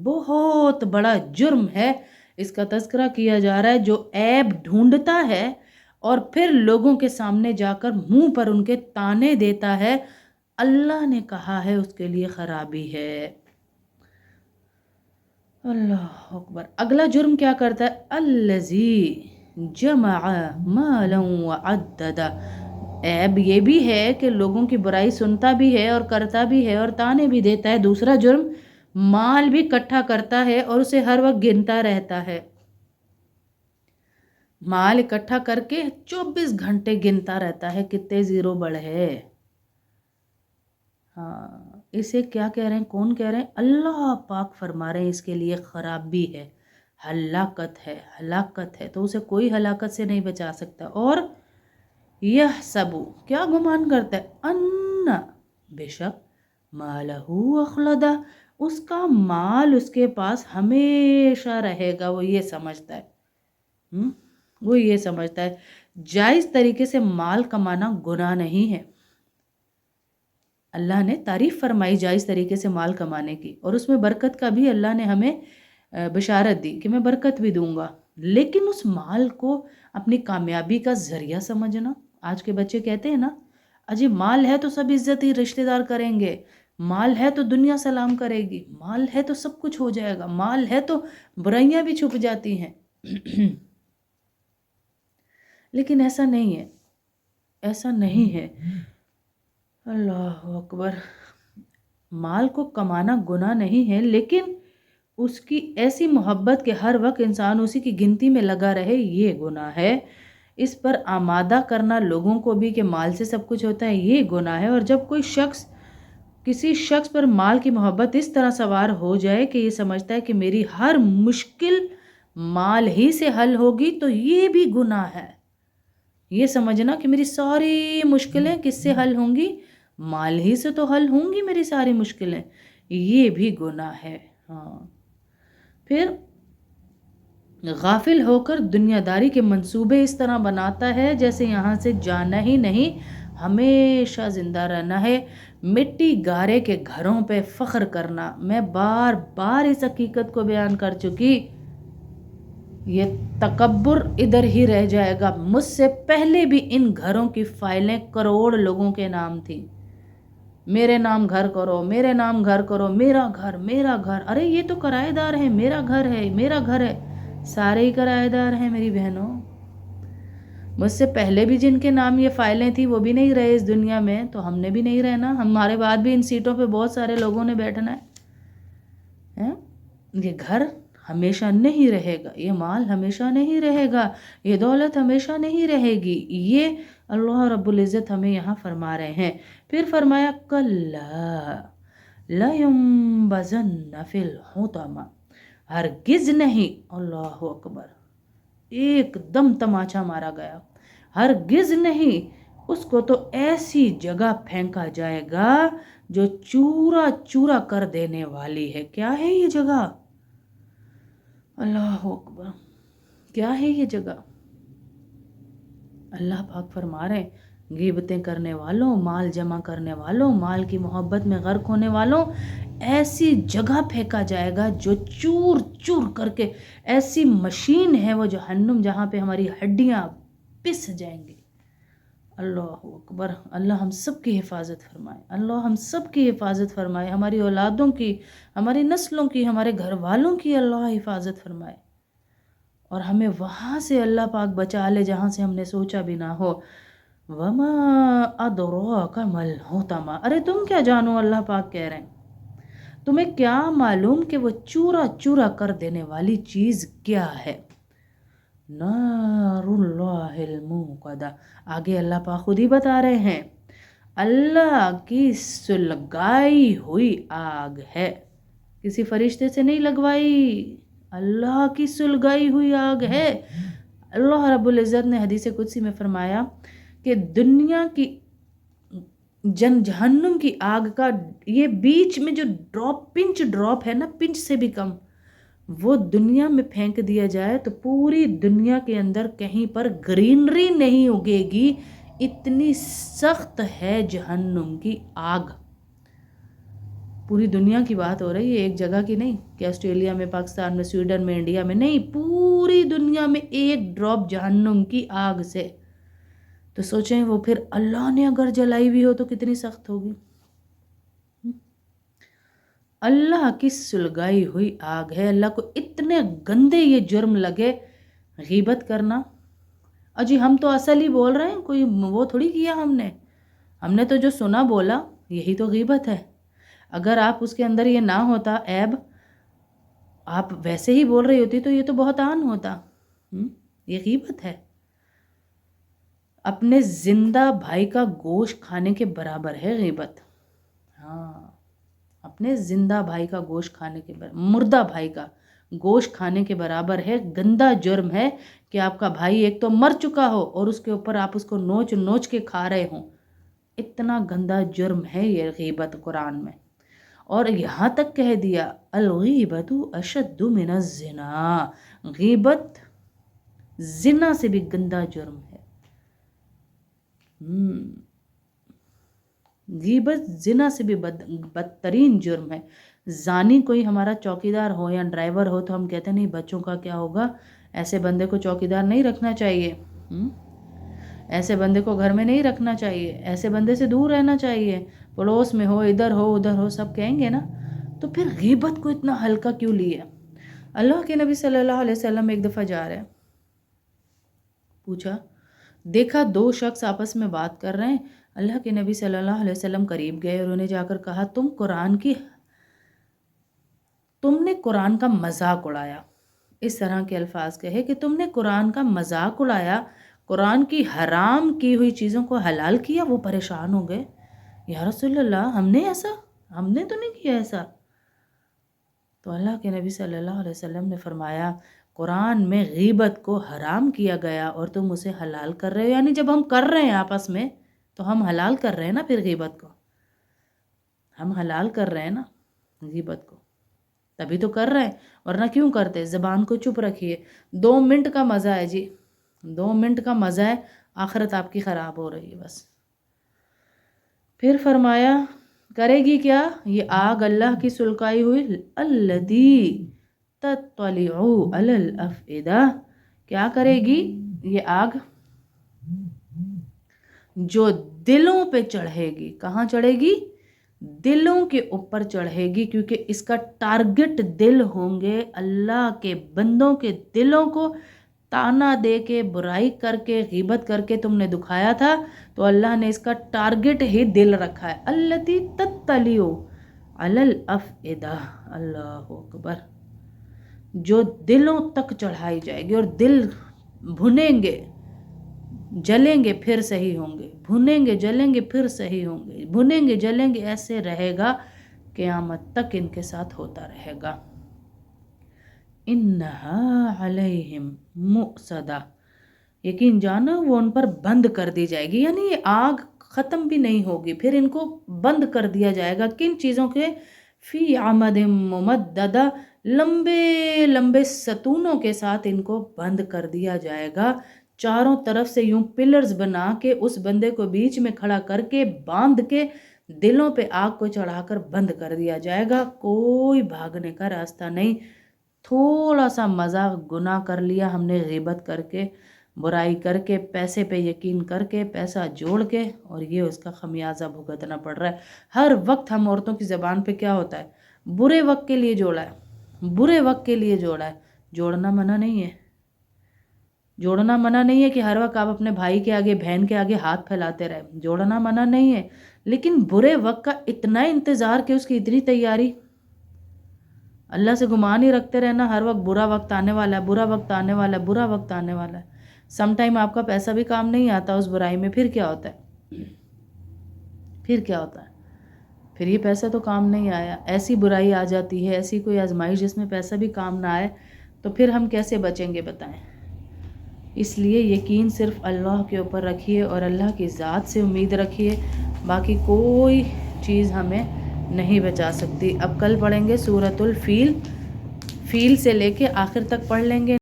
بہت بڑا جرم ہے، اس کا تذکرہ کیا جا رہا ہے، جو عیب ڈھونڈتا ہے اور پھر لوگوں کے سامنے جا کر منہ پر ان کے تانے دیتا ہے، اللہ نے کہا ہے اس کے لیے خرابی ہے۔ اللہ اکبر۔ اگلا جرم کیا کرتا ہے؟ الذی جمع مالا وعددا۔ عیب یہ بھی ہے کہ لوگوں کی برائی سنتا بھی ہے اور کرتا بھی ہے اور تانے بھی دیتا ہے۔ دوسرا جرم، مال بھی اکٹھا کرتا ہے اور اسے ہر وقت گنتا رہتا ہے۔ مال اکٹھا کر کے 24 گھنٹے گنتا رہتا ہے کتنے زیرو بڑھے۔ ہاں، اسے کیا کہہ رہے ہیں؟ کون کہہ رہے ہیں؟ اللہ پاک فرما رہے ہیں اس کے لیے خرابی ہے، ہلاکت ہے، ہلاکت ہے، تو اسے کوئی ہلاکت سے نہیں بچا سکتا۔ اور یحسبو، کیا گمان کرتا ہے؟ ان، بے شک، مالہ اخلدہ، اس کا مال اس کے پاس ہمیشہ رہے گا، وہ یہ سمجھتا ہے۔ وہ یہ سمجھتا ہے جائز طریقے سے مال کمانا گناہ نہیں ہے۔ اللہ نے تعریف فرمائی جائز طریقے سے مال کمانے کی، اور اس میں برکت کا بھی اللہ نے ہمیں بشارت دی کہ میں برکت بھی دوں گا، لیکن اس مال کو اپنی کامیابی کا ذریعہ سمجھنا۔ آج کے بچے کہتے ہیں نا، اجی مال ہے تو سب عزت ہی رشتہ دار کریں گے، مال ہے تو دنیا سلام کرے گی، مال ہے تو سب کچھ ہو جائے گا، مال ہے تو برائیاں بھی چھپ جاتی ہیں۔ لیکن ایسا نہیں ہے، ایسا نہیں ہے۔ اللہ اکبر۔ مال کو کمانا گناہ نہیں ہے، لیکن اس کی ایسی محبت کہ ہر وقت انسان اسی کی گنتی میں لگا رہے، یہ گناہ ہے۔ اس پر آمادہ کرنا لوگوں کو بھی کہ مال سے سب کچھ ہوتا ہے، یہ گناہ ہے۔ اور جب کوئی شخص، کسی شخص پر مال کی محبت اس طرح سوار ہو جائے کہ یہ سمجھتا ہے کہ میری ہر مشکل مال ہی سے حل ہوگی، تو یہ بھی گناہ ہے۔ یہ سمجھنا کہ میری ساری مشکلیں کس سے حل ہوں گی؟ مال ہی سے تو حل ہوں گی میری ساری مشکلیں، یہ بھی گناہ ہے۔ ہاں، پھر غافل ہو کر دنیا داری کے منصوبے اس طرح بناتا ہے جیسے یہاں سے جانا ہی نہیں، ہمیشہ زندہ رہنا ہے۔ مٹی گارے کے گھروں پہ فخر کرنا، میں بار بار اس حقیقت کو بیان کر چکی، یہ تکبر ادھر ہی رہ جائے گا۔ مجھ سے پہلے بھی ان گھروں کی فائلیں کروڑ لوگوں کے نام تھیں، میرے نام گھر کرو، میرے نام گھر کرو، میرا گھر، میرا گھر، ارے یہ تو کرایہ دار ہے، میرا گھر ہے، میرا گھر ہے، سارے ہی کرایہ دار ہیں میری بہنوں۔ مجھ سے پہلے بھی جن کے نام یہ فائلیں تھیں وہ بھی نہیں رہے اس دنیا میں، تو ہم نے بھی نہیں رہنا، ہمارے بعد بھی ان سیٹوں پہ بہت سارے لوگوں نے بیٹھنا ہے۔ یہ گھر ہمیشہ نہیں رہے گا، یہ مال ہمیشہ نہیں رہے گا، یہ دولت ہمیشہ نہیں رہے گی، یہ اللہ رب العزت ہمیں یہاں فرما رہے ہیں۔ پھر فرمایا کَلَّا لَيُنبَذَنَّ فِي الْحُطَمَةِ، ہرگز نہیں، اللہ اکبر، ایک دم تماچا مارا گیا، ہرگز نہیں، اس کو تو ایسی جگہ پھینکا جائے گا جو چورا چورا کر دینے والی ہے۔ کیا ہے یہ جگہ؟ اللہ اکبر، کیا ہے یہ جگہ؟ اللہ پاک فرما رہے ہیں غیبتیں کرنے والوں، مال جمع کرنے والوں، مال کی محبت میں غرق ہونے والوں، ایسی جگہ پھینکا جائے گا جو چور چور کر کے، ایسی مشین ہے وہ جہنم جہاں پہ ہماری ہڈیاں پس جائیں گی۔ اللہ اکبر۔ اللہ ہم سب کی حفاظت فرمائے، اللہ ہم سب کی حفاظت فرمائے، ہماری اولادوں کی، ہماری نسلوں کی، ہمارے گھر والوں کی اللہ حفاظت فرمائے، اور ہمیں وہاں سے اللہ پاک بچا لے جہاں سے ہم نے سوچا بھی نہ ہو۔ وَمَا أَدْرَاكَ مَا الْحُطَمَةُ، ارے تم کیا جانو، اللہ پاک کہہ رہے ہیں تمہیں کیا معلوم کہ وہ چورا چورا کر دینے والی چیز کیا ہے؟ نار اللہ الموقدہ، آگے اللہ پاک خود ہی بتا رہے ہیں اللہ کی سلگائی ہوئی آگ ہے، کسی فرشتے سے نہیں لگوائی، اللہ کی سلگائی ہوئی آگ ہے۔ اللہ رب العزت نے حدیث قدسی میں فرمایا کہ دنیا کی جہنم کی آگ کا یہ بیچ میں جو پنچ ڈراپ ہے نا، پنچ سے بھی کم، وہ دنیا میں پھینک دیا جائے تو پوری دنیا کے اندر کہیں پر گرینری نہیں اگے گی، اتنی سخت ہے جہنم کی آگ۔ पूरी दुनिया की बात हो रही है, एक जगह की नहीं कि ऑस्ट्रेलिया में, पाकिस्तान में, स्वीडन में, इंडिया में, नहीं, पूरी दुनिया में एक ड्रॉप जहन्नुम की आग से। तो सोचें वो फिर अल्लाह ने अगर जलाई हुई हो तो कितनी सख्त होगी। अल्लाह की सुलगाई हुई आग है। अल्लाह को इतने गंदे ये जुर्म लगे गीबत करना। अजी हम तो असल ही बोल रहे हैं, कोई वो थोड़ी किया हमने तो जो सुना बोला यही तो गीबत है। अगर आप उसके अंदर ये ना होता ऐब, आप वैसे ही बोल रही होती तो ये तो बहुत आन होता। ये गीबत है। अपने जिंदा भाई का गोश्त खाने के बराबर है गीबत। हाँ, अपने जिंदा भाई का गोश्त खाने के बराबर, मुर्दा भाई का गोश्त खाने के बराबर है। गंदा जुर्म है कि आपका भाई एक तो मर चुका हो और उसके ऊपर आप उसको नोच नोच के खा रहे हो। इतना गंदा जुर्म है ये गीबत कुरान में। और यहाँ तक कह दिया अल-गीबतु अशद्दु मिनज़ ज़िना, गीबत जिना से भी गंदा जुर्म है। गीबत जिना से भी बदतरीन जुर्म है। जानी कोई हमारा चौकीदार हो या ड्राइवर हो तो हम कहते नहीं बच्चों का क्या होगा, ऐसे बंदे को चौकीदार नहीं रखना चाहिए, ऐसे बंदे को घर में नहीं रखना चाहिए, ऐसे बंदे से दूर रहना चाहिए, पड़ोस में हो, इधर हो, उधर हो, सब कहेंगे ना। तो फिर गीबत को इतना हल्का क्यों लिया? अल्लाह के नबी सल्लल्लाहु अलैहि वसल्लम एक दफ़ा जा रहे हैं, पूछा, देखा दो शख्स आपस में बात कर रहे हैं। अल्लाह के नबी सल्लल्लाहु अलैहि वसल्लम करीब गए और उन्हें जाकर कहा, तुमने कुरान का मजाक उड़ाया। इस तरह के अल्फाज कहे कि तुमने कुरान का मजाक उड़ाया, कुरान की हराम की हुई चीज़ों को हलाल किया। वो परेशान हो गए, या रसूलल्लाह हमने तो नहीं किया ऐसा। तो अल्लाह के नबी सल्लल्लाहु अलैहि वसल्लम ने फरमाया, कुरान में गीबत को हराम किया गया और तुम उसे हलाल कर रहे हो। यानी जब हम कर रहे हैं आपस में तो हम हलाल कर रहे हैं ना, फिर गीबत को हम हलाल कर रहे हैं ना, गीबत को तभी तो कर रहे हैं, वरना क्यों करते? ज़बान को चुप रखिए। 2 मिनट का मज़ा है जी, 2 मिनट का मज़ा है, आखिरत आपकी ख़राब हो रही है बस। फिर फरमाया, करेगी क्या ये आग अल्लाह की सुलगाई हुई, अल्लती तत्तलिउ अलल अफ़इदा, क्या करेगी ये आग? जो दिलों पे चढ़ेगी। कहाँ चढ़ेगी? दिलों के ऊपर चढ़ेगी, क्योंकि इसका टारगेट दिल होंगे। अल्लाह के बंदों के दिलों को ताना दे के, बुराई करके, गीबत करके तुमने दुखाया था, तो अल्लाह ने इसका टारगेट ही दिल रखा है। अल्लती तत्तलिउ अलल अफ़इदा, अल्लाहु अकबर, जो दिलों तक चढ़ाई जाएगी और दिल भुनेंगे जलेंगे फिर सही होंगे, भुनेंगे जलेंगे फिर सही होंगे, भुनेंगे जलेंगे, ऐसे रहेगा क़यामत तक इनके साथ होता रहेगा। इन्नहा अलैहिम मुअसदा, यकीन जानो वो उन पर बंद कर दी जाएगी। यानी ये आग ख़त्म भी नहीं होगी, फिर इनको बंद कर दिया जाएगा। किन चीज़ों के? फ़ी अमदिम मुमद्ददा, लंबे लंबे सतूनों के साथ इनको बंद कर दिया जाएगा। चारों तरफ से यूं पिलर्स बना के उस बंदे को बीच में खड़ा करके बांध के दिलों पे आग को चढ़ाकर बंद कर दिया जाएगा। कोई भागने का रास्ता नहीं। थोड़ा सा मजाक गुनाह कर लिया हमने, गीबत करके, बुराई करके, पैसे पे यकीन करके, पैसा जोड़ के, और ये उसका खमियाजा भुगतना पड़ रहा है। हर वक्त हम औरतों की ज़बान पे क्या होता है? बुरे वक्त के लिए जोड़ा है, बुरे वक्त के लिए जोड़ा है। जोड़ना मना नहीं है, जोड़ना मना नहीं है कि हर वक्त आप अपने भाई के आगे, बहन के आगे हाथ फैलाते रहे, जोड़ना मना नहीं है। लेकिन बुरे वक्त का इतना इंतज़ार कि उसकी इतनी तैयारी, अल्लाह से गुमान ही रखते रहना हर वक्त बुरा वक्त आने वाला है, बुरा वक्त आने वाला है, बुरा वक्त आने वाला है। सम टाइम आपका पैसा भी काम नहीं आता उस बुराई में, फिर क्या होता है? फिर क्या होता है? फिर ये पैसा तो काम नहीं आया, ऐसी बुराई आ जाती है, ऐसी कोई आजमाइश जिसमें पैसा भी काम ना आए, तो फिर हम कैसे बचेंगे बताएं? इसलिए यकीन सिर्फ अल्लाह के ऊपर रखिए और अल्लाह की ज़ात से उम्मीद रखिए, बाकी कोई चीज़ हमें नहीं बचा सकती। अब कल पढ़ेंगे सूरतुल फील, फील से लेके आखिर तक पढ़ लेंगे।